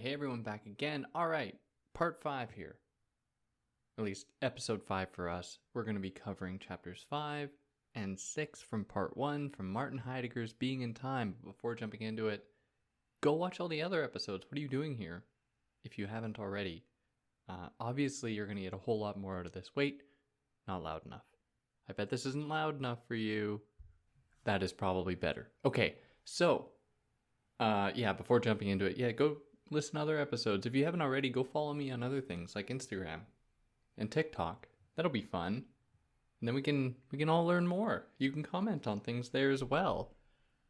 Hey everyone, back again. All right, part 5 here. At least episode 5 for us. We're going to be covering chapters 5 and 6 from part 1 from Martin Heidegger's Being in Time. But before jumping into it, go watch all the other episodes. What are you doing here if you haven't already? Obviously, you're going to get a whole lot more out of this. Wait, not loud enough. I bet this isn't loud enough for you. That is probably better. Okay, so, before jumping into it, go listen to other episodes. If you haven't already, go follow me on other things like Instagram and TikTok. That'll be fun. And then we can all learn more. You can comment on things there as well.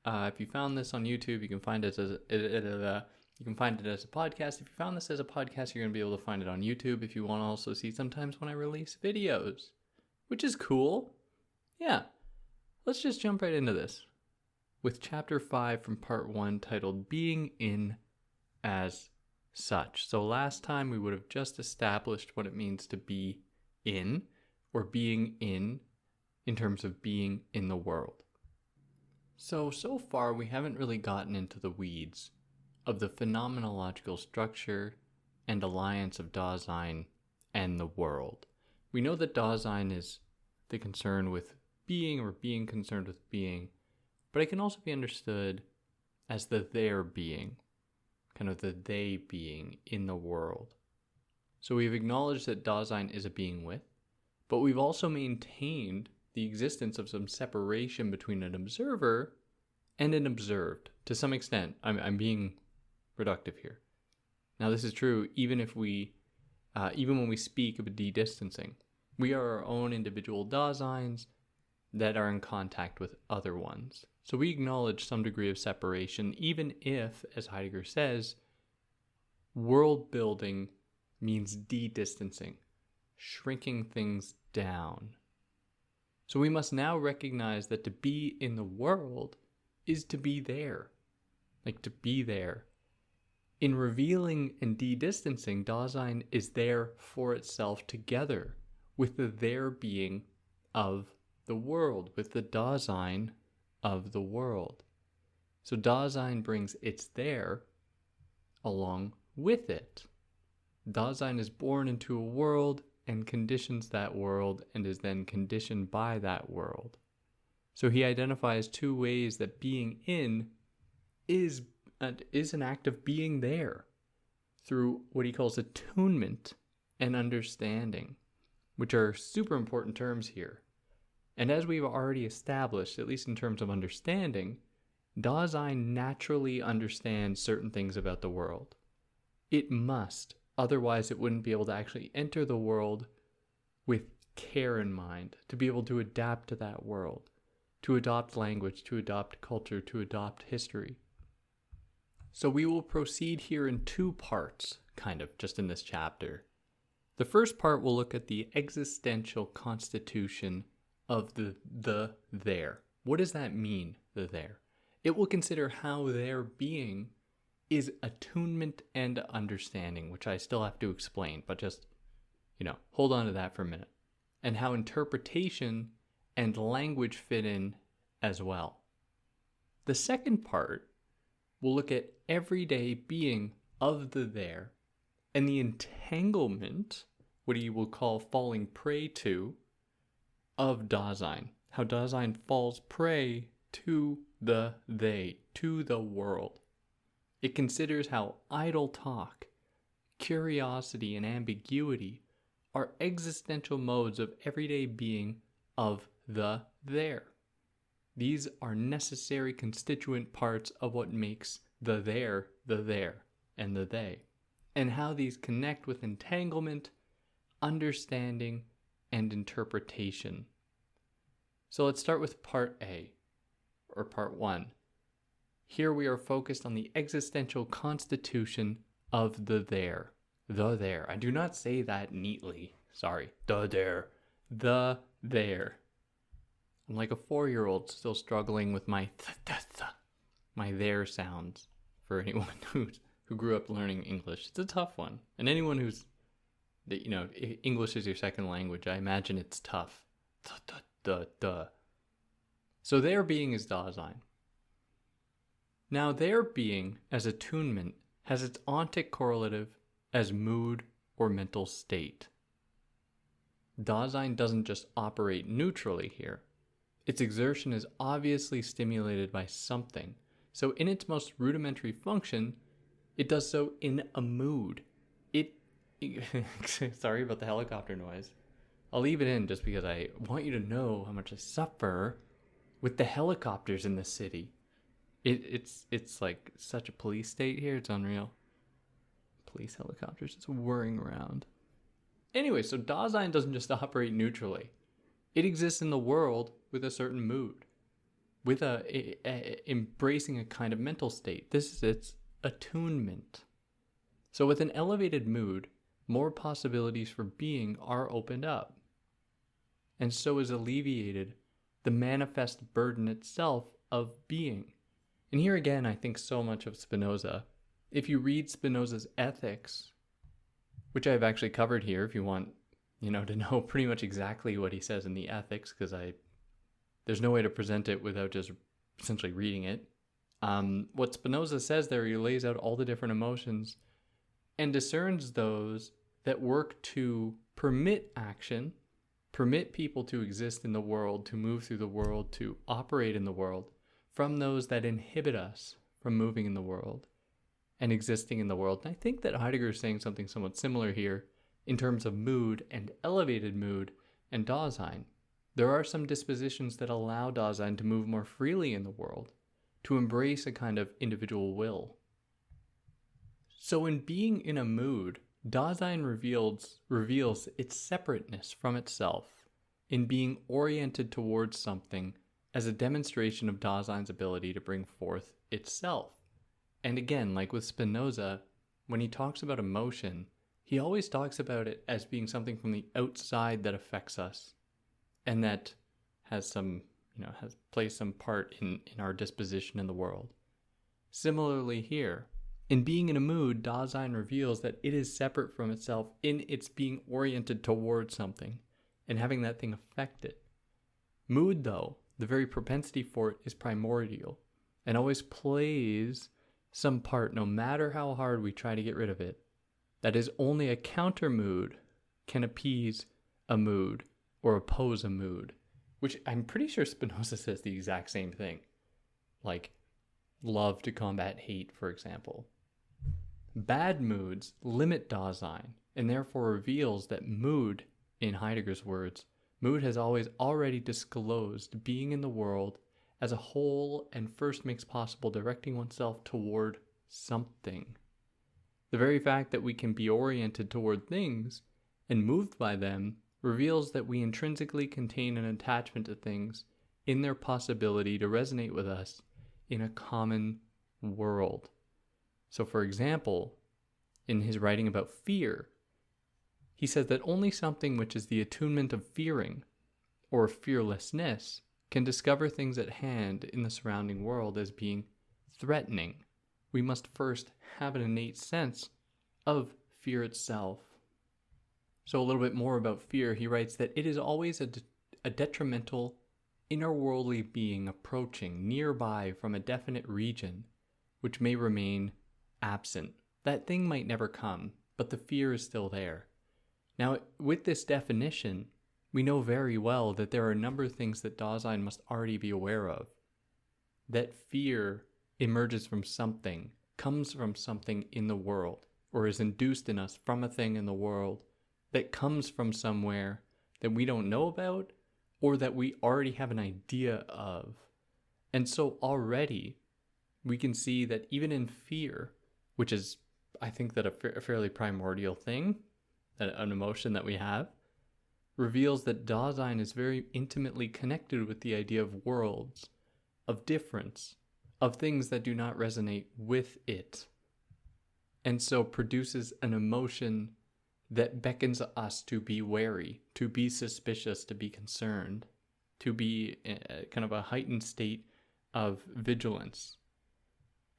If you found this on YouTube, you can find it as a podcast. If you found this as a podcast, you're going to be able to find it on YouTube if you want to also see sometimes when I release videos, which is cool. Yeah. Let's just jump right into this with chapter 5 from part 1 titled Being in as Such. So last time we would have just established what it means to be in, or being in terms of being in the world. So far we haven't really gotten into the weeds of the phenomenological structure and alliance of Dasein and the world. We know that Dasein is the concern with being, or being concerned with being, but it can also be understood as the there being, kind of the they being in the world. So we've acknowledged that Dasein is a being with, but we've also maintained the existence of some separation between an observer and an observed. To some extent, I'm being reductive here. Now this is true even when we speak of a de-distancing. We are our own individual Daseins that are in contact with other ones. So we acknowledge some degree of separation, even if, as Heidegger says, world building means de-distancing, shrinking things down. So we must now recognize that to be in the world is to be there, to be there. In revealing and de-distancing, Dasein is there for itself together with the there being of the world, with the Dasein of the world. So Dasein brings its there along with it. Dasein is born into a world and conditions that world and is then conditioned by that world. So he identifies two ways that being in is an act of being there through what he calls attunement and understanding, which are super important terms here. And as we've already established, at least in terms of understanding, Dasein naturally understands certain things about the world. It must, otherwise it wouldn't be able to actually enter the world with care in mind, to be able to adapt to that world, to adopt language, to adopt culture, to adopt history. So we will proceed here in two parts, just in this chapter. The first part will look at the existential constitution of the there. What does that mean, the there? It will consider how their being is attunement and understanding, which I still have to explain, but just, hold on to that for a minute. And how interpretation and language fit in as well. The second part will look at everyday being of the there and the entanglement, what he will call falling prey to, of Dasein, how Dasein falls prey to the they, to the world. It considers how idle talk, curiosity, and ambiguity are existential modes of everyday being of the there. These are necessary constituent parts of what makes the there, and the they, and how these connect with entanglement, understanding, and interpretation. So let's start with part A, or part 1. Here we are focused on the existential constitution of the there. The there. I do not say that neatly. Sorry. The there. The there. I'm like a 4-year-old still struggling with my my there sounds. For anyone who grew up learning English, it's a tough one. And anyone who's, English is your second language, I imagine it's tough. So their being is Dasein. Now their being as attunement has its ontic correlative as mood or mental state. Dasein doesn't just operate neutrally here. Its exertion is obviously stimulated by something. So in its most rudimentary function, it does so in a mood. Sorry about the helicopter noise. I'll leave it in just because I want you to know how much I suffer with the helicopters in the city. It's like such a police state here. It's unreal. Police helicopters just whirring around. Anyway, so Dasein doesn't just operate neutrally. It exists in the world with a certain mood, with embracing a kind of mental state. This is its attunement. So with an elevated mood, more possibilities for being are opened up. And so is alleviated the manifest burden itself of being. And here again, I think so much of Spinoza. If you read Spinoza's Ethics, which I've actually covered here, if you want, to know pretty much exactly what he says in the Ethics, because there's no way to present it without just essentially reading it. What Spinoza says there, he lays out all the different emotions and discerns those that work to permit action, permit people to exist in the world, to move through the world, to operate in the world, from those that inhibit us from moving in the world and existing in the world. And I think that Heidegger is saying something somewhat similar here in terms of mood and elevated mood and Dasein. There are some dispositions that allow Dasein to move more freely in the world, to embrace a kind of individual will. So in being in a mood, Dasein reveals its separateness from itself in being oriented towards something as a demonstration of Dasein's ability to bring forth itself. And again, like with Spinoza, when he talks about emotion, he always talks about it as being something from the outside that affects us and that has plays some part in our disposition in the world. Similarly here, in being in a mood, Dasein reveals that it is separate from itself in its being oriented towards something and having that thing affect it. Mood, though, the very propensity for it is primordial and always plays some part no matter how hard we try to get rid of it. That is, only a counter mood can appease a mood or oppose a mood, which I'm pretty sure Spinoza says the exact same thing. Like love to combat hate, for example. Bad moods limit Dasein and therefore reveals that mood, in Heidegger's words, mood has already disclosed being in the world as a whole and first makes possible directing oneself toward something. The very fact that we can be oriented toward things and moved by them reveals that we intrinsically contain an attachment to things in their possibility to resonate with us in a common world. So for example, in his writing about fear, he says that only something which is the attunement of fearing or fearlessness can discover things at hand in the surrounding world as being threatening. We must first have an innate sense of fear itself. So a little bit more about fear, he writes that it is always a detrimental, inner-worldly being approaching nearby from a definite region, which may remain absent. That thing might never come, but the fear is still there. Now, with this definition, we know very well that there are a number of things that Dasein must already be aware of. That fear emerges from something, comes from something in the world, or is induced in us from a thing in the world that comes from somewhere that we don't know about or that we already have an idea of. And so already we can see that even in fear, which is, I think, that a fairly primordial thing, an emotion that we have, reveals that Dasein is very intimately connected with the idea of worlds, of difference, of things that do not resonate with it, and so produces an emotion that beckons us to be wary, to be suspicious, to be concerned, to be kind of a heightened state of vigilance.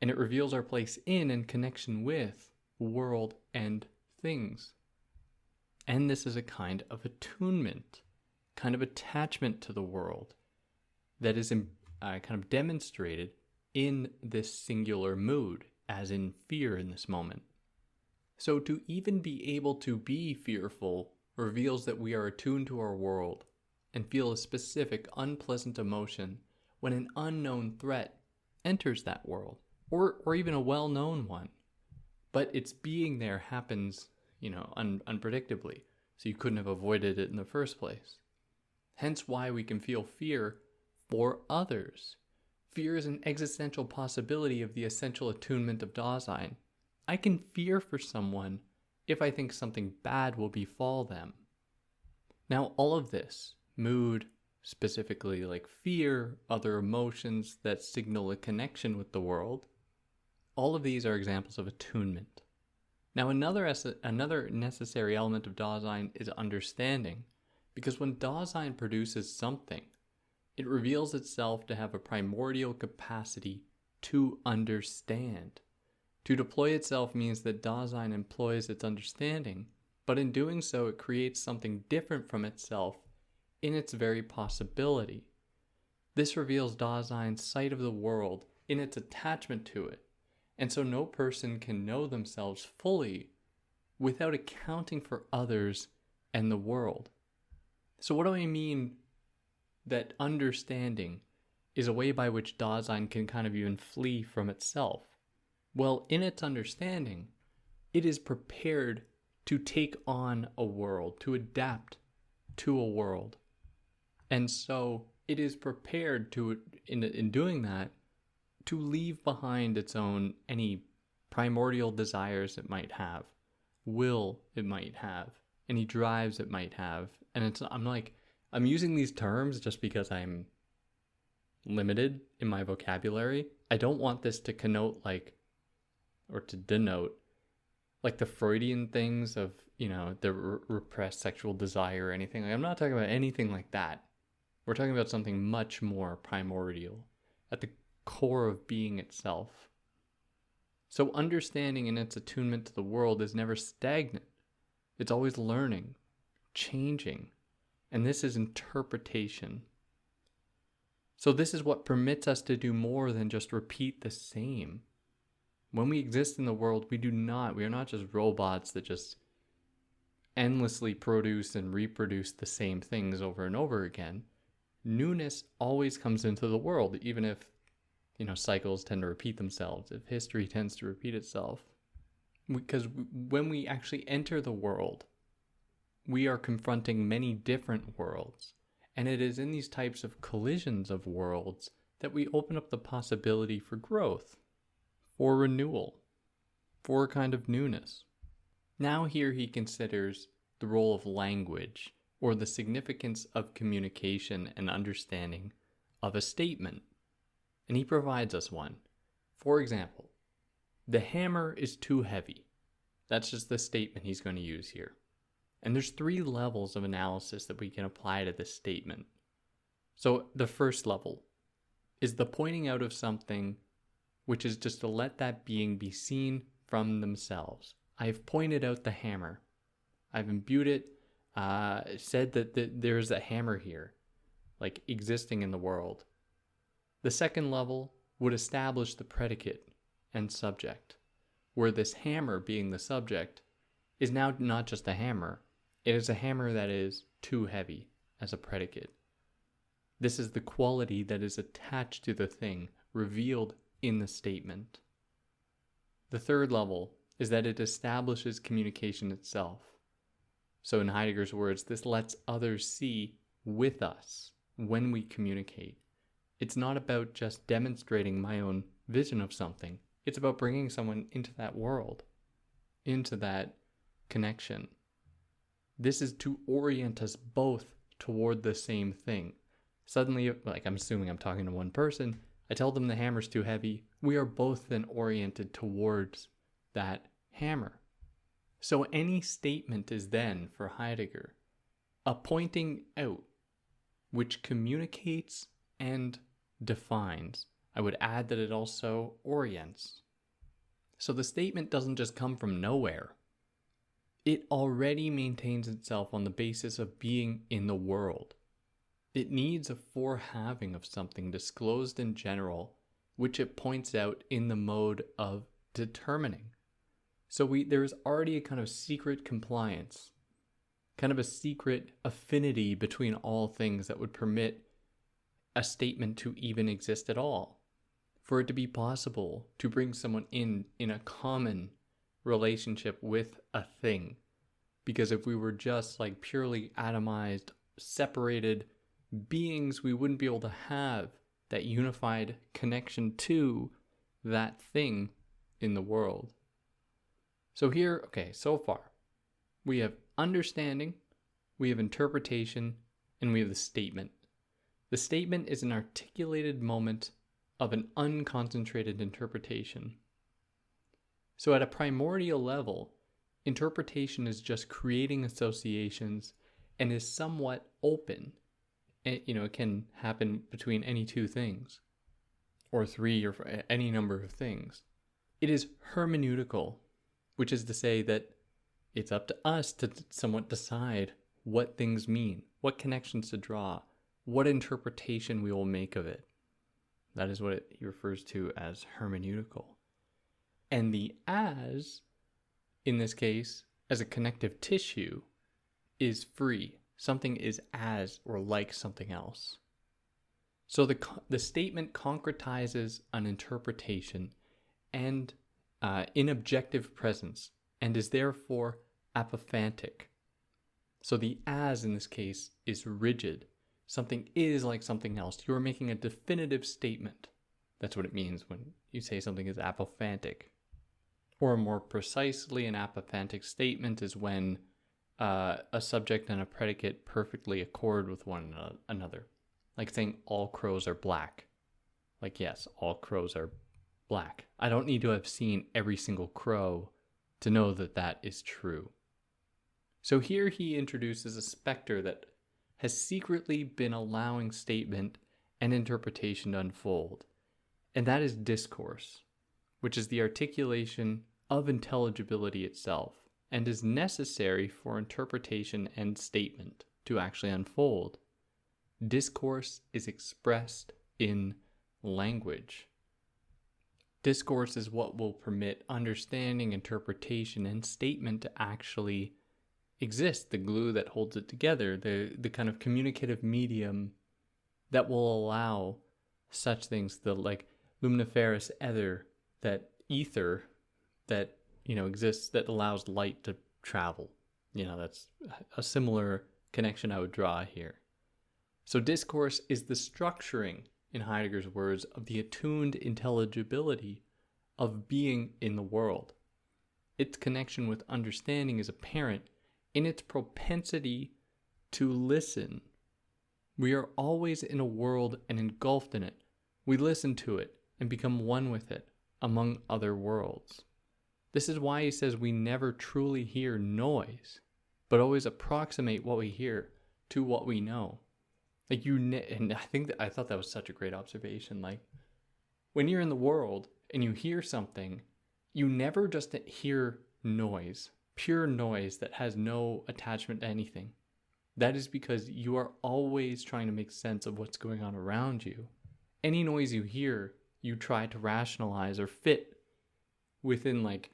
And it reveals our place in and connection with world and things. And this is a kind of attunement, kind of attachment to the world that is kind of demonstrated in this singular mood, as in fear in this moment. So to even be able to be fearful reveals that we are attuned to our world and feel a specific unpleasant emotion when an unknown threat enters that world, or even a well-known one. But its being there happens, unpredictably, so you couldn't have avoided it in the first place. Hence why we can feel fear for others. Fear is an existential possibility of the essential attunement of Dasein. I can fear for someone if I think something bad will befall them. Now, all of this, mood, specifically like fear, other emotions that signal a connection with the world, all of these are examples of attunement. Now, another necessary element of Dasein is understanding, because when Dasein produces something, it reveals itself to have a primordial capacity to understand. To deploy itself means that Dasein employs its understanding, but in doing so it creates something different from itself in its very possibility. This reveals Dasein's sight of the world in its attachment to it, and so no person can know themselves fully without accounting for others and the world. So what do I mean that understanding is a way by which Dasein can kind of even flee from itself? Well, in its understanding, it is prepared to take on a world, to adapt to a world. And so it is prepared to, in doing that, to leave behind its own any primordial desires it might have, will it might have, any drives it might have. And I'm using these terms just because I'm limited in my vocabulary. I don't want this to connote or to denote the Freudian things of, the repressed sexual desire or anything. I'm not talking about anything like that. We're talking about something much more primordial at the core of being itself. So understanding in its attunement to the world is never stagnant. It's always learning, changing, and this is interpretation. So this is what permits us to do more than just repeat the same. When we exist in the world, we are not just robots that just endlessly produce and reproduce the same things over and over again. Newness always comes into the world, even if, cycles tend to repeat themselves, if history tends to repeat itself. Because when we actually enter the world, we are confronting many different worlds. And it is in these types of collisions of worlds that we open up the possibility for growth, for renewal, for a kind of newness. Now here he considers the role of language, or the significance of communication and understanding of a statement. And he provides us one. For example, the hammer is too heavy. That's just the statement he's going to use here. And there's 3 levels of analysis that we can apply to this statement. So the first level is the pointing out of something, which is just to let that being be seen from themselves. I've pointed out the hammer. I've imbued it, said that there's a hammer here, existing in the world. The second level would establish the predicate and subject, where this hammer, being the subject, is now not just a hammer. It is a hammer that is too heavy as a predicate. This is the quality that is attached to the thing, revealed in the statement. The third level is that it establishes communication itself. So in Heidegger's words, this lets others see with us when we communicate. It's not about just demonstrating my own vision of something. It's about bringing someone into that world, into that connection. This is to orient us both toward the same thing. Suddenly, I'm assuming I'm talking to one person, I tell them the hammer's too heavy. We are both then oriented towards that hammer. So any statement is then, for Heidegger, a pointing out, which communicates and defines. I would add that it also orients. So the statement doesn't just come from nowhere. It already maintains itself on the basis of being in the world. It needs a forehaving of something disclosed in general, which it points out in the mode of determining. So there's already a kind of secret compliance, kind of a secret affinity between all things that would permit a statement to even exist at all. For it to be possible to bring someone in a common relationship with a thing. Because if we were just like purely atomized, separated beings, we wouldn't be able to have that unified connection to that thing in the world. So here, okay, so far, we have understanding, we have interpretation, and we have the statement. The statement is an articulated moment of an unconcentrated interpretation. So at a primordial level, interpretation is just creating associations and is somewhat open. It can happen between any two things, or three, or any number of things. It is hermeneutical, which is to say that it's up to us to somewhat decide what things mean, what connections to draw, what interpretation we will make of it. That is what he refers to as hermeneutical. And the as, in this case, as a connective tissue, is free. Something is as or like something else. So the statement concretizes an interpretation and in objective presence, and is therefore apophantic. So the as in this case is rigid. Something is like something else. You are making a definitive statement. That's what it means when you say something is apophantic. Or more precisely, an apophantic statement is when a subject and a predicate perfectly accord with one another. Like saying all crows are black. Like, yes, all crows are black. I don't need to have seen every single crow to know that that is true. So here he introduces a specter that has secretly been allowing statement and interpretation to unfold. And that is discourse, which is the articulation of intelligibility itself, and is necessary for interpretation and statement to actually unfold. Discourse is expressed in language. Discourse is what will permit understanding, interpretation, and statement to actually exist, the glue that holds it together, the kind of communicative medium that will allow such things, the like luminiferous ether that exists, that allows light to travel. That's a similar connection I would draw here. So discourse is the structuring, in Heidegger's words, of the attuned intelligibility of being in the world. Its connection with understanding is apparent in its propensity to listen. We are always in a world and engulfed in it. We listen to it and become one with it, among other worlds. This is why he says we never truly hear noise, but always approximate what we hear to what we know. And I thought that was such a great observation. Like, when you're in the world and you hear something, you never just hear noise, pure noise that has no attachment to anything. That is because you are always trying to make sense of what's going on around you. Any noise you hear, you try to rationalize or fit within like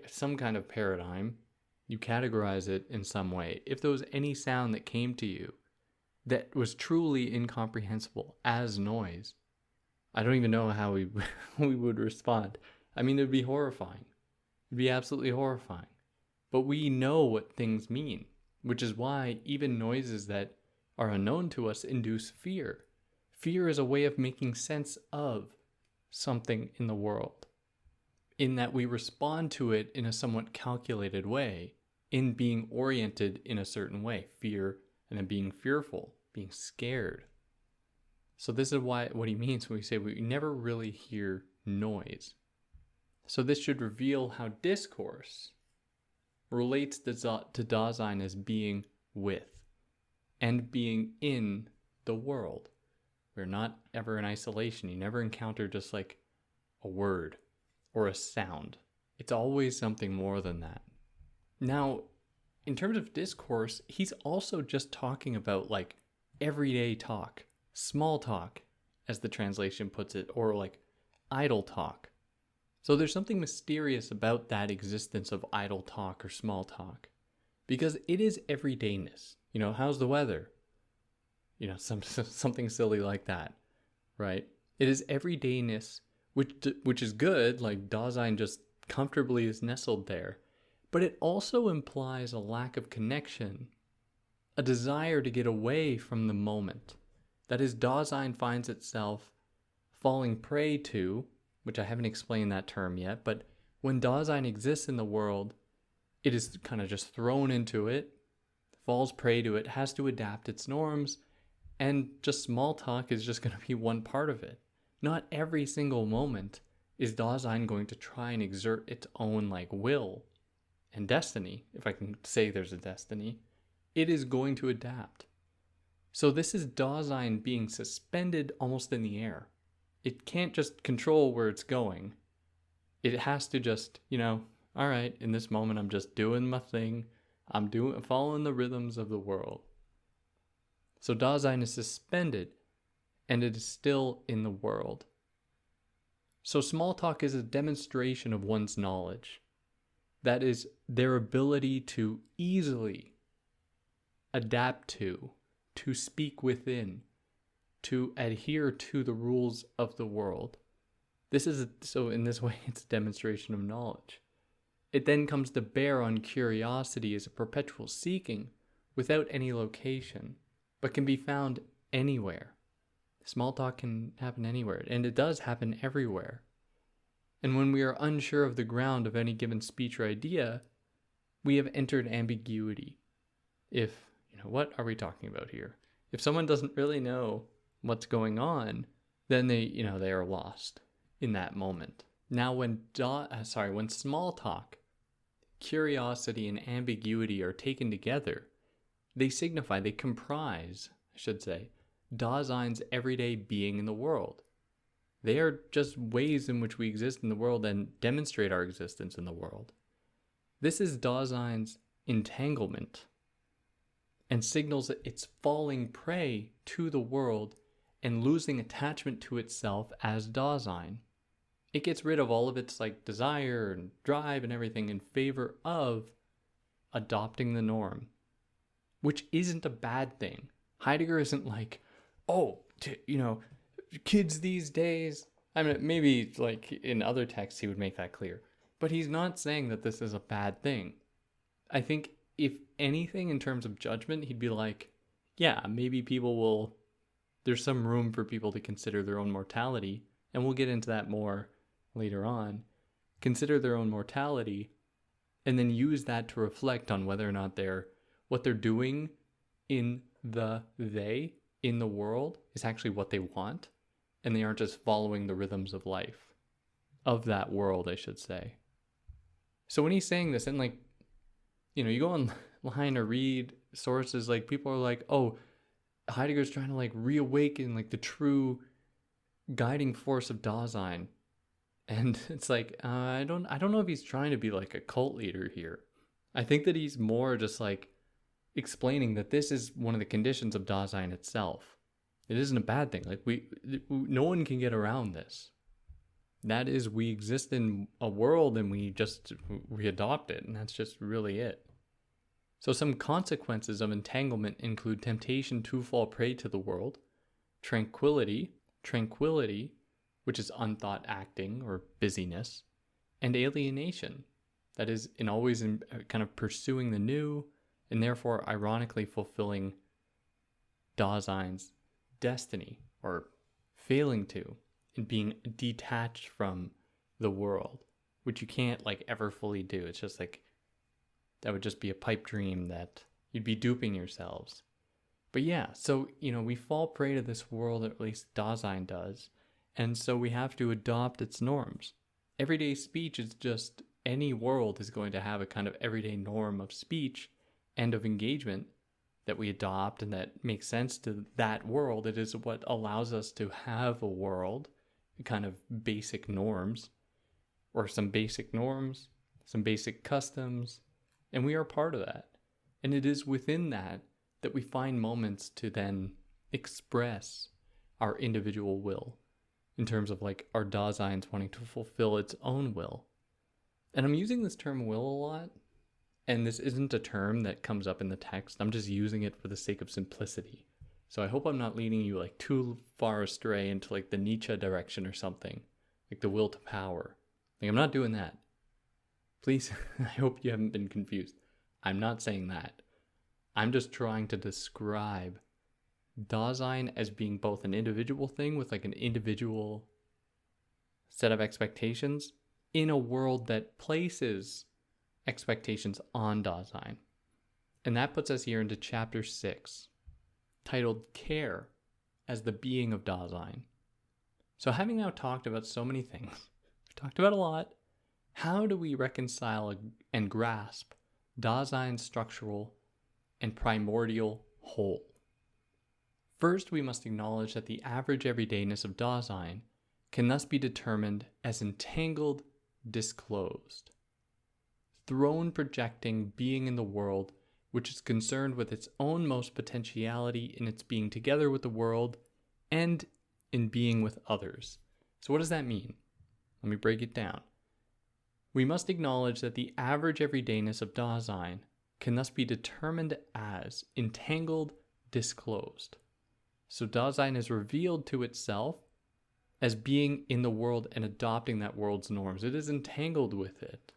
some kind of paradigm. You categorize it in some way. If there was any sound that came to you that was truly incomprehensible as noise, I don't even know how we would respond. I mean, it would be horrifying. It'd be absolutely horrifying. But we know what things mean, which is why even noises that are unknown to us induce fear. Fear is a way of making sense of something in the world, in that we respond to it in a somewhat calculated way, in being oriented in a certain way. Fear, and then being fearful, being scared. So this is what he means when we say we never really hear noise. So this should reveal how discourse relates to Dasein as being with and being in the world. We're not ever in isolation. You never encounter just like a word or a sound. It's always something more than that. Now, in terms of discourse, he's also just talking about like everyday talk, small talk, as the translation puts it, or like idle talk. So there's something mysterious about that existence of idle talk or small talk, because it is everydayness. How's the weather? Something silly like that, right? It is everydayness, which is good, like Dasein just comfortably is nestled there, but it also implies a lack of connection, a desire to get away from the moment. That is, Dasein finds itself falling prey to, which I haven't explained that term yet, but when Dasein exists in the world, it is kind of just thrown into it, falls prey to it, has to adapt its norms, and just small talk is just going to be one part of it. Not every single moment is Dasein going to try and exert its own will and destiny, if I can say there's a destiny. It is going to adapt. So this is Dasein being suspended almost in the air. It can't just control where it's going. It has to just, all right, in this moment I'm just doing my thing. I'm following the rhythms of the world. So Dasein is suspended, and it is still in the world. So small talk is a demonstration of one's knowledge. That is, their ability to easily adapt to speak within, to adhere to the rules of the world. So in this way, it's a demonstration of knowledge. It then comes to bear on curiosity as a perpetual seeking without any location, but can be found anywhere. Small talk can happen anywhere, and it does happen everywhere. And when we are unsure of the ground of any given speech or idea, we have entered ambiguity. What are we talking about here? If someone doesn't really know what's going on, then they are lost in that moment. Now, when small talk, curiosity, and ambiguity are taken together, they comprise, Dasein's everyday being in the world. They are just ways in which we exist in the world and demonstrate our existence in the world. This is Dasein's entanglement, and signals that it's falling prey to the world and losing attachment to itself as Dasein. It gets rid of all of its desire and drive and everything in favor of adopting the norm, which isn't a bad thing. Heidegger isn't kids these days. I mean, maybe in other texts he would make that clear, but he's not saying that this is a bad thing. I think if anything in terms of judgment, he'd be maybe there's some room for people to consider their own mortality, and we'll get into that more later on. Consider their own mortality, and then use that to reflect on whether or not what they're doing in the world is actually what they want, and they aren't just following the rhythms of life, of that world, I should say. So when he's saying this, and you go online or read sources, people are oh, Heidegger's trying to reawaken the true guiding force of Dasein. And it's I don't know if he's trying to be a cult leader here. I think that he's more just explaining that this is one of the conditions of Dasein itself. It isn't a bad thing. No one can get around this. That is, we exist in a world and we adopt it, and that's just really it. So some consequences of entanglement include temptation to fall prey to the world, tranquility, which is unthought acting or busyness, and alienation, that is, always kind of pursuing the new, and therefore ironically fulfilling Dasein's destiny, or failing to, in being detached from the world, which you can't ever fully do. It's just that would just be a pipe dream that you'd be duping yourselves. But yeah, so we fall prey to this world, or at least Dasein does, and so we have to adopt its norms. Everyday speech is just, any world is going to have a kind of everyday norm of speech and of engagement that we adopt and that makes sense to that world. It is what allows us to have a world, kind of basic norms, or some basic norms, some basic customs, and we are part of that. And it is within that we find moments to then express our individual will, in terms of like our Daseins wanting to fulfill its own will. And I'm using this term will a lot, and this isn't a term that comes up in the text. I'm just using it for the sake of simplicity. So I hope I'm not leading you like too far astray into like the Nietzsche direction or something, like the will to power. Like, I'm not doing that. Please, I hope you haven't been confused. I'm not saying that. I'm just trying to describe Dasein as being both an individual thing with like an individual set of expectations in a world that places expectations on Dasein. And that puts us here into chapter 6, titled Care as the Being of Dasein. So having now talked about so many things, we've talked about a lot, how do we reconcile and grasp Dasein's structural and primordial whole? First, we must acknowledge that the average everydayness of Dasein can thus be determined as entangled, disclosed, throne projecting being in the world, which is concerned with its own most potentiality in its being together with the world and in being with others. So what does that mean? Let me break it down. We must acknowledge that the average everydayness of Dasein can thus be determined as entangled, disclosed. So Dasein is revealed to itself as being in the world and adopting that world's norms. It is entangled with it.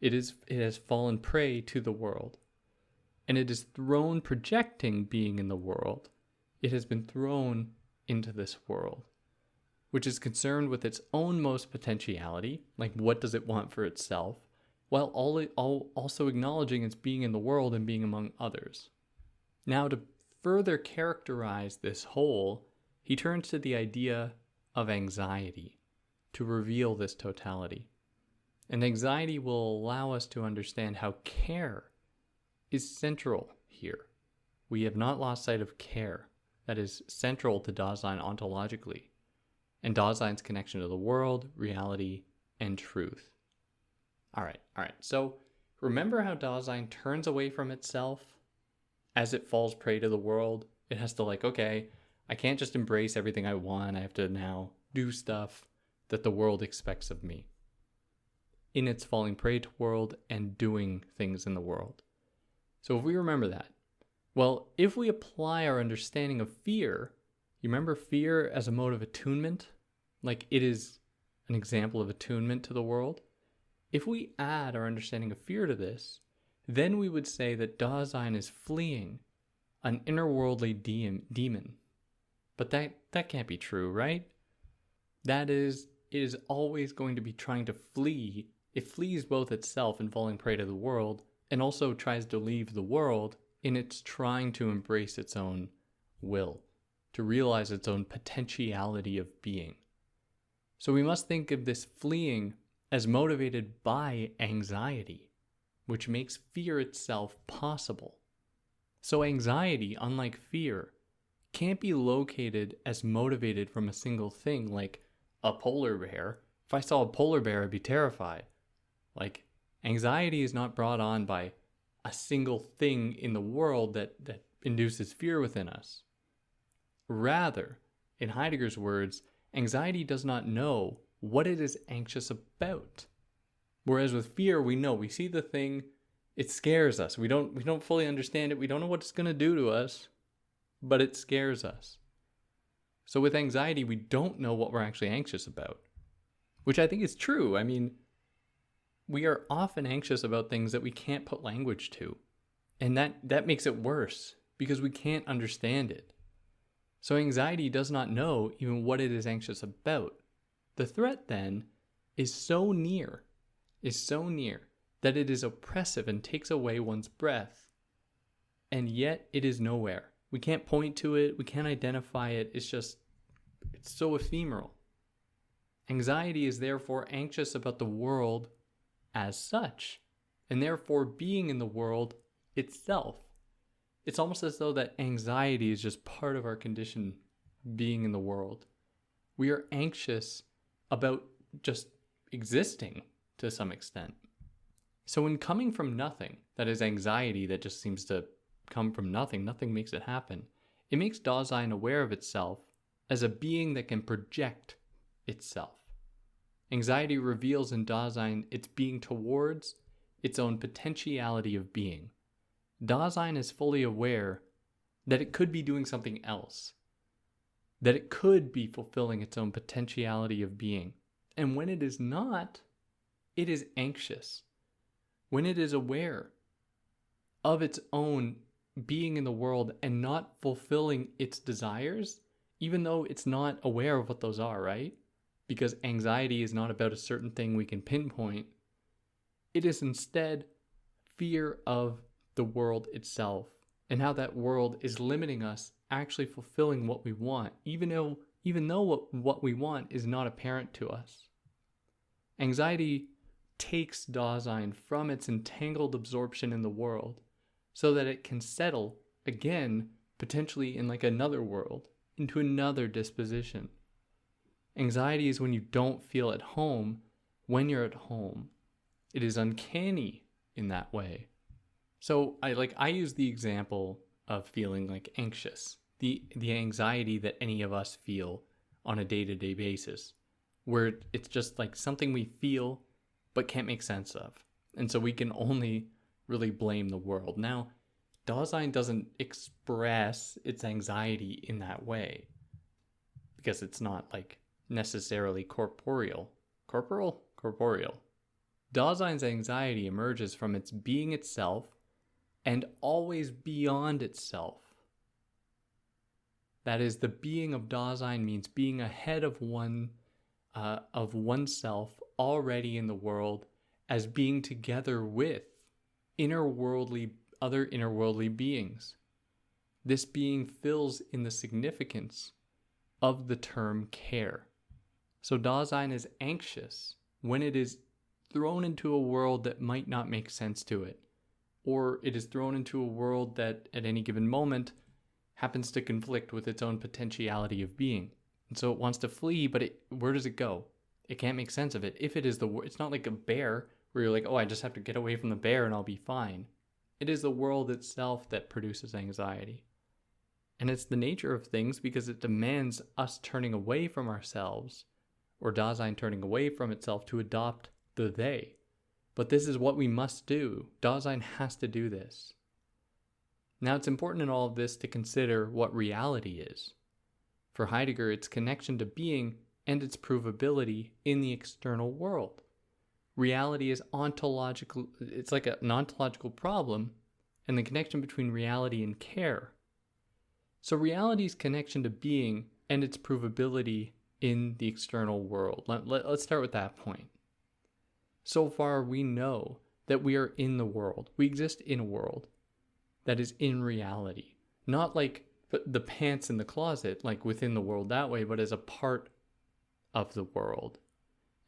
It has fallen prey to the world. And it is throne projecting being in the world. It has been thrown into this world, which is concerned with its own most potentiality, like what does it want for itself, while also acknowledging its being in the world and being among others. Now, to further characterize this whole, he turns to the idea of anxiety to reveal this totality. And anxiety will allow us to understand how care is central here. We have not lost sight of care that is central to Dasein ontologically, and Dasein's connection to the world, reality, and truth. All right. So remember how Dasein turns away from itself as it falls prey to the world? It has to like, okay, I can't just embrace everything I want. I have to now do stuff that the world expects of me in its falling prey to world and doing things in the world. So if we remember that, well, if we apply our understanding of fear, you remember fear as a mode of attunement? Like it is an example of attunement to the world. If we add our understanding of fear to this, then we would say that Dasein is fleeing an innerworldly demon. But that can't be true, right? That is, it is always going to be trying to flee. It flees both itself in falling prey to the world, and also tries to leave the world in its trying to embrace its own will, to realize its own potentiality of being. So we must think of this fleeing as motivated by anxiety, which makes fear itself possible. So anxiety, unlike fear, can't be located as motivated from a single thing like a polar bear. If I saw a polar bear, I'd be terrified. Like, anxiety is not brought on by a single thing in the world that induces fear within us. Rather, in Heidegger's words, anxiety does not know what it is anxious about. Whereas with fear, we know, we see the thing, it scares us. We don't fully understand it. We don't know what it's going to do to us, but it scares us. So with anxiety, we don't know what we're actually anxious about, which I think is true. I mean, we are often anxious about things that we can't put language to. And that makes it worse because we can't understand it. So anxiety does not know even what it is anxious about. The threat then is so near that it is oppressive and takes away one's breath. And yet it is nowhere. We can't point to it. We can't identify it. It's so ephemeral. Anxiety is therefore anxious about the world as such, and therefore being in the world itself. It's almost as though that anxiety is just part of our condition being in the world. We are anxious about just existing to some extent. So in coming from nothing, that is anxiety that just seems to come from nothing makes it happen. It makes Dasein aware of itself as a being that can project itself. Anxiety reveals in Dasein its being towards its own potentiality of being. Dasein is fully aware that it could be doing something else, that it could be fulfilling its own potentiality of being. And when it is not, it is anxious. When it is aware of its own being in the world and not fulfilling its desires, even though it's not aware of what those are, right? Because anxiety is not about a certain thing we can pinpoint. It is instead fear of the world itself and how that world is limiting us actually fulfilling what we want, even though what we want is not apparent to us. Anxiety takes Dasein from its entangled absorption in the world so that it can settle again, potentially in like another world, into another disposition. Anxiety is when you don't feel at home when you're at home. It is uncanny in that way. So I use the example of feeling like anxious, the anxiety that any of us feel on a day-to-day basis, where it's just like something we feel but can't make sense of. And so we can only really blame the world. Now, Dasein doesn't express its anxiety in that way because it's not like necessarily corporeal. Corporeal. Dasein's anxiety emerges from its being itself and always beyond itself. That is, the being of Dasein means being ahead of oneself already in the world as being together with other innerworldly beings. This being fills in the significance of the term care. So Dasein is anxious when it is thrown into a world that might not make sense to it, or it is thrown into a world that at any given moment happens to conflict with its own potentiality of being. And so it wants to flee, but where does it go? It can't make sense of it. If it is it's not like a bear where you're like, oh, I just have to get away from the bear and I'll be fine. It is the world itself that produces anxiety. And it's the nature of things because it demands us turning away from ourselves, or Dasein turning away from itself to adopt the they. But this is what we must do. Dasein has to do this. Now it's important in all of this to consider what reality is. For Heidegger, its connection to being and its provability in the external world. Reality is ontological. It's like an ontological problem, and the connection between reality and care. So reality's connection to being and its provability in the external world. Let's start with that point. So far, we know that we are in the world. We exist in a world that is in reality. Not like the pants in the closet, like within the world that way, but as a part of the world.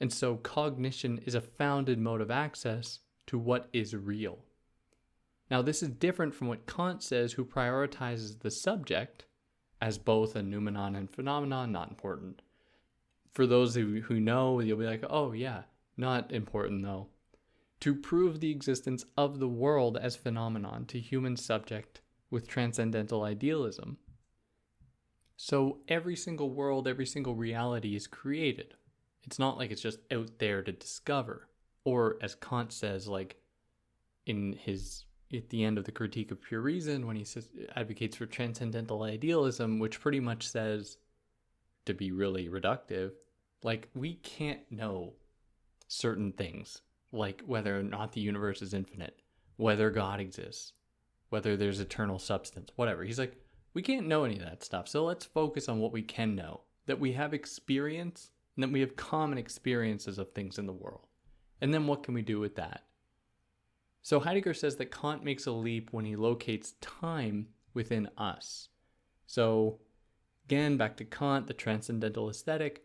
And so cognition is a founded mode of access to what is real. Now, this is different from what Kant says, who prioritizes the subject as both a noumenon and phenomenon, not important. For those who know, you'll be like, oh yeah, not important though. To prove the existence of the world as phenomenon to human subject with transcendental idealism. So every single world, every single reality is created. It's not like it's just out there to discover. Or as Kant says, like at the end of the Critique of Pure Reason, when he advocates for transcendental idealism, which pretty much says, to be really reductive, like we can't know certain things, like whether or not the universe is infinite, whether God exists, whether there's eternal substance, whatever. He's like, we can't know any of that stuff. So let's focus on what we can know, that we have experience and that we have common experiences of things in the world. And then what can we do with that? So Heidegger says that Kant makes a leap when he locates time within us. So again, back to Kant, the transcendental aesthetic.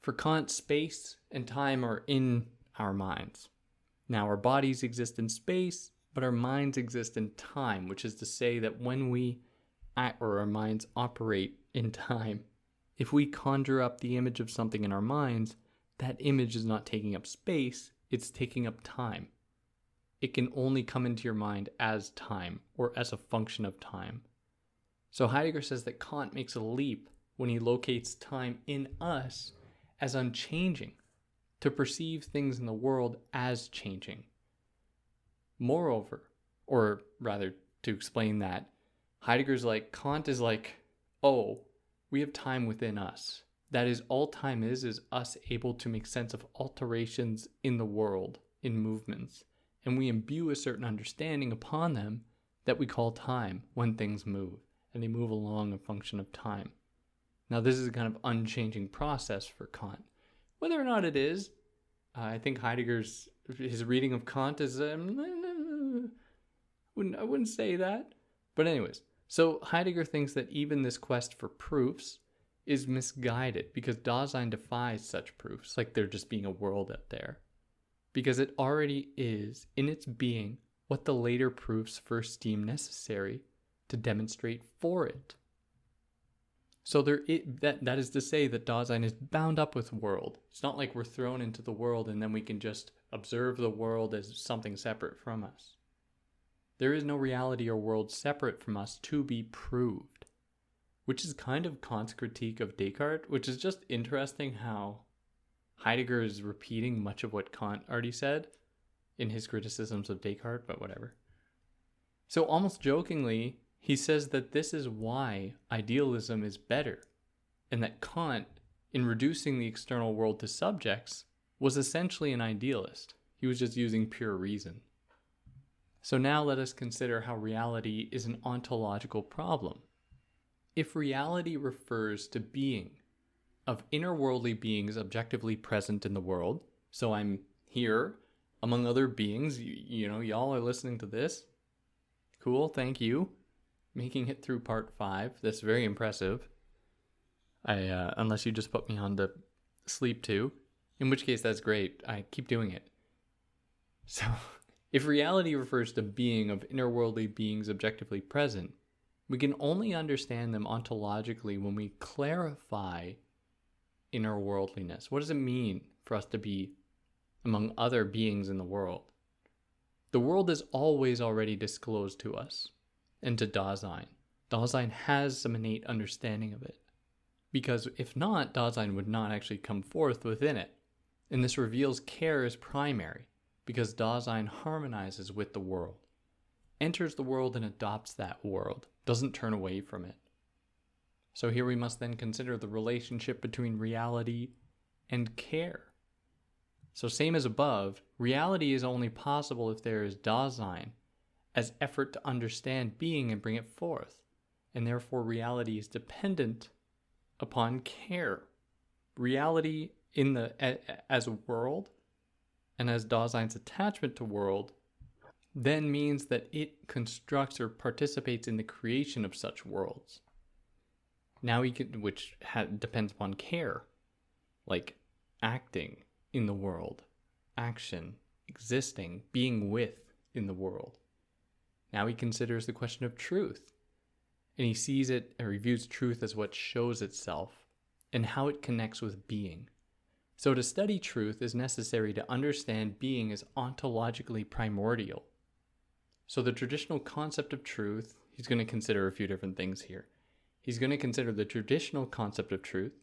For Kant, space and time are in our minds. Now, our bodies exist in space, but our minds exist in time, which is to say that when we act or our minds operate in time, if we conjure up the image of something in our minds, that image is not taking up space, it's taking up time. It can only come into your mind as time or as a function of time. So Heidegger says that Kant makes a leap when he locates time in us as unchanging, to perceive things in the world as changing. Moreover, or rather to explain that, Heidegger's like, Kant is like, oh, we have time within us. That is, all time is us able to make sense of alterations in the world, in movements, and we imbue a certain understanding upon them that we call time when things move, and they move along a function of time. Now, this is a kind of unchanging process for Kant. Whether or not it is, I think his reading of Kant is, I wouldn't say that. But anyways, so Heidegger thinks that even this quest for proofs is misguided because Dasein defies such proofs, like there just being a world out there, because it already is, in its being, what the later proofs first deem necessary to demonstrate for it. So that is to say that Dasein is bound up with world. It's not like we're thrown into the world and then we can just observe the world as something separate from us. There is no reality or world separate from us to be proved, which is kind of Kant's critique of Descartes, which is just interesting how Heidegger is repeating much of what Kant already said in his criticisms of Descartes, but whatever. So almost jokingly, he says that this is why idealism is better, and that Kant, in reducing the external world to subjects, was essentially an idealist. He was just using pure reason. So now let us consider how reality is an ontological problem. If reality refers to being, of inner-worldly beings objectively present in the world, so I'm here among other beings, y'all are listening to this. Cool, thank you. Making it through part 5. That's very impressive. Unless you just put me on to sleep too, in which case that's great. I keep doing it. So, if reality refers to being of inner-worldly beings objectively present, we can only understand them ontologically when we clarify inner-worldliness. What does it mean for us to be among other beings in the world? The world is always already disclosed to us. And to Dasein. Dasein has some innate understanding of it. Because if not, Dasein would not actually come forth within it. And this reveals care as primary, because Dasein harmonizes with the world, enters the world and adopts that world, doesn't turn away from it. So here we must then consider the relationship between reality and care. So same as above, reality is only possible if there is Dasein, as effort to understand being and bring it forth, and therefore reality is dependent upon care. Reality as a world, and as Dasein's attachment to world, then means that it constructs or participates in the creation of such worlds. Now which depends upon care, like acting in the world, action, existing, being with in the world. Now he considers the question of truth, and he sees it and reviews truth as what shows itself and how it connects with being. So to study truth is necessary to understand being as ontologically primordial. So the traditional concept of truth, he's going to consider a few different things here. He's going to consider the traditional concept of truth,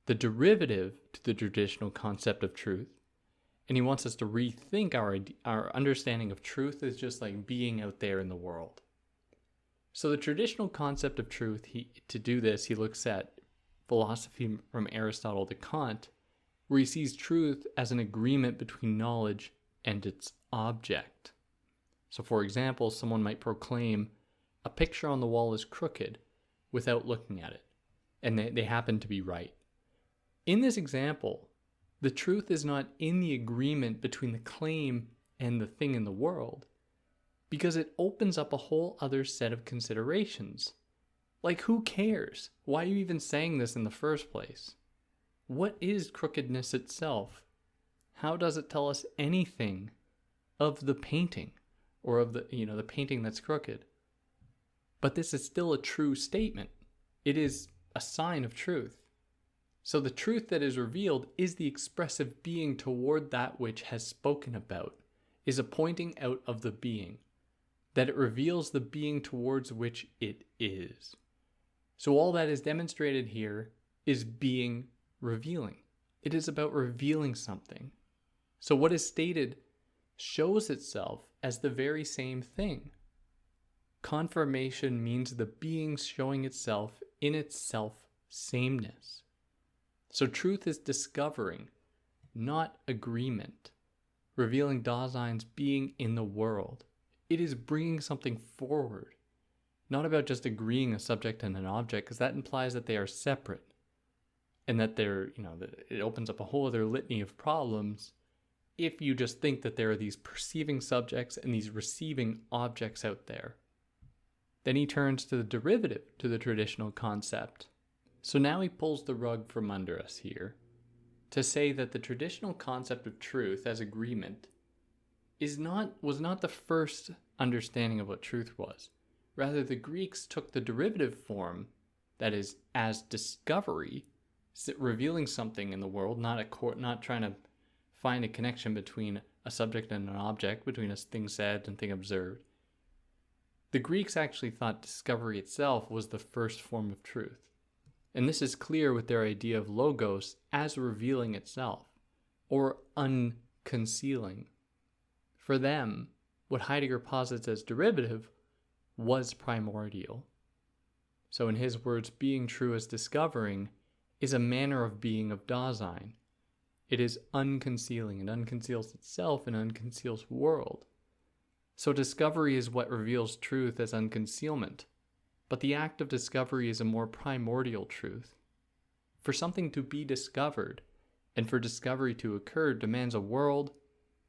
the derivative to the traditional concept of truth, and he wants us to rethink our understanding of truth as just like being out there in the world. So the traditional concept of truth, to do this, he looks at philosophy from Aristotle to Kant, where he sees truth as an agreement between knowledge and its object. So for example, someone might proclaim a picture on the wall is crooked without looking at it, and they happen to be right. In this example, the truth is not in the agreement between the claim and the thing in the world, because it opens up a whole other set of considerations. Like, who cares? Why are you even saying this in the first place? What is crookedness itself? How does it tell us anything of the painting, or of the painting that's crooked? But this is still a true statement. It is a sign of truth. So the truth that is revealed is the expressive being toward that which has spoken about, is a pointing out of the being, that it reveals the being towards which it is. So all that is demonstrated here is being revealing. It is about revealing something. So what is stated shows itself as the very same thing. Confirmation means the being showing itself in its self-sameness. So truth is discovering, not agreement, revealing Dasein's being in the world. It is bringing something forward, not about just agreeing a subject and an object, because that implies that they are separate and that it opens up a whole other litany of problems if you just think that there are these perceiving subjects and these receiving objects out there. Then he turns to the derivative to the traditional concept. So now he pulls the rug from under us here to say that the traditional concept of truth as agreement was not the first understanding of what truth was. Rather, the Greeks took the derivative form, that is, as discovery, revealing something in the world, not trying to find a connection between a subject and an object, between a thing said and thing observed. The Greeks actually thought discovery itself was the first form of truth. And this is clear with their idea of logos as revealing itself, or unconcealing. For them, what Heidegger posits as derivative was primordial. So in his words, being true as discovering is a manner of being of Dasein. It is unconcealing, and unconceals itself and unconceals world. So discovery is what reveals truth as unconcealment. But the act of discovery is a more primordial truth. For something to be discovered, and for discovery to occur, demands a world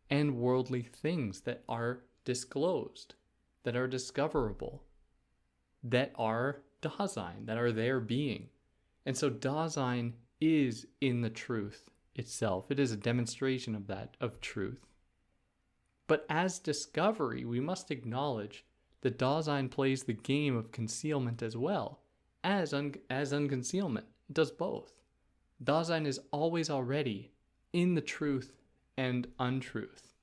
and worldly things that are disclosed, that are discoverable, that are Dasein, that are their being. And so Dasein is in the truth itself. It is a demonstration of that, of truth. But as discovery, we must acknowledge that Dasein plays the game of concealment as well, as unconcealment. It does both. Dasein is always already in the truth and untruth.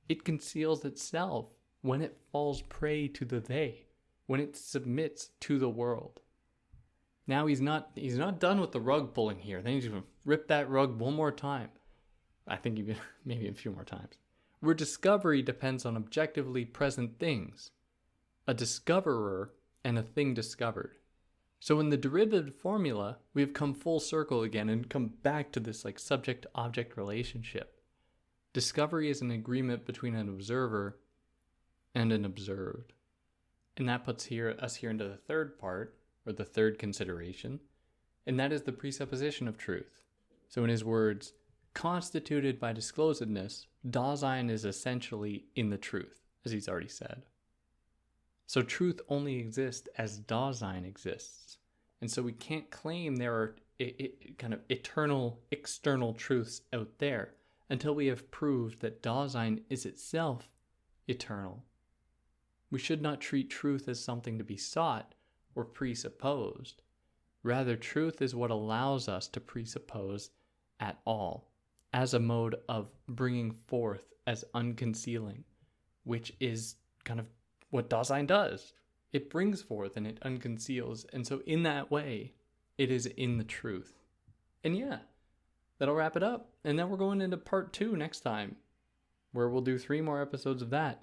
It conceals itself when it falls prey to the they, when it submits to the world. Now he's not done with the rug pulling here. Then he's going to rip that rug one more time. I think even maybe a few more times. Where discovery depends on objectively present things, a discoverer and a thing discovered. So in the derivative formula, we have come full circle again and come back to this subject-object relationship. Discovery is an agreement between an observer and an observed. And that puts us here into the third part, or the third consideration, and that is the presupposition of truth. So in his words, constituted by disclosedness, Dasein is essentially in the truth, as he's already said. So truth only exists as Dasein exists. And so we can't claim there are kind of eternal external truths out there until we have proved that Dasein is itself eternal. We should not treat truth as something to be sought or presupposed. Rather, truth is what allows us to presuppose at all, as a mode of bringing forth as unconcealing, which is kind of what Dasein does. It brings forth and it unconceals, and so in that way, it is in the truth. And yeah, that'll wrap it up. And then we're going into part 2 next time, where we'll do 3 more episodes of that.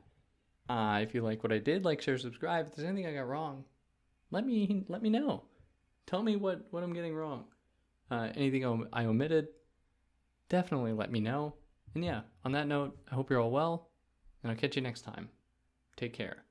If you like what I did, like, share, subscribe. If there's anything I got wrong, let me know. Tell me what I'm getting wrong. Anything I omitted, definitely let me know. And yeah, on that note, I hope you're all well, and I'll catch you next time. Take care.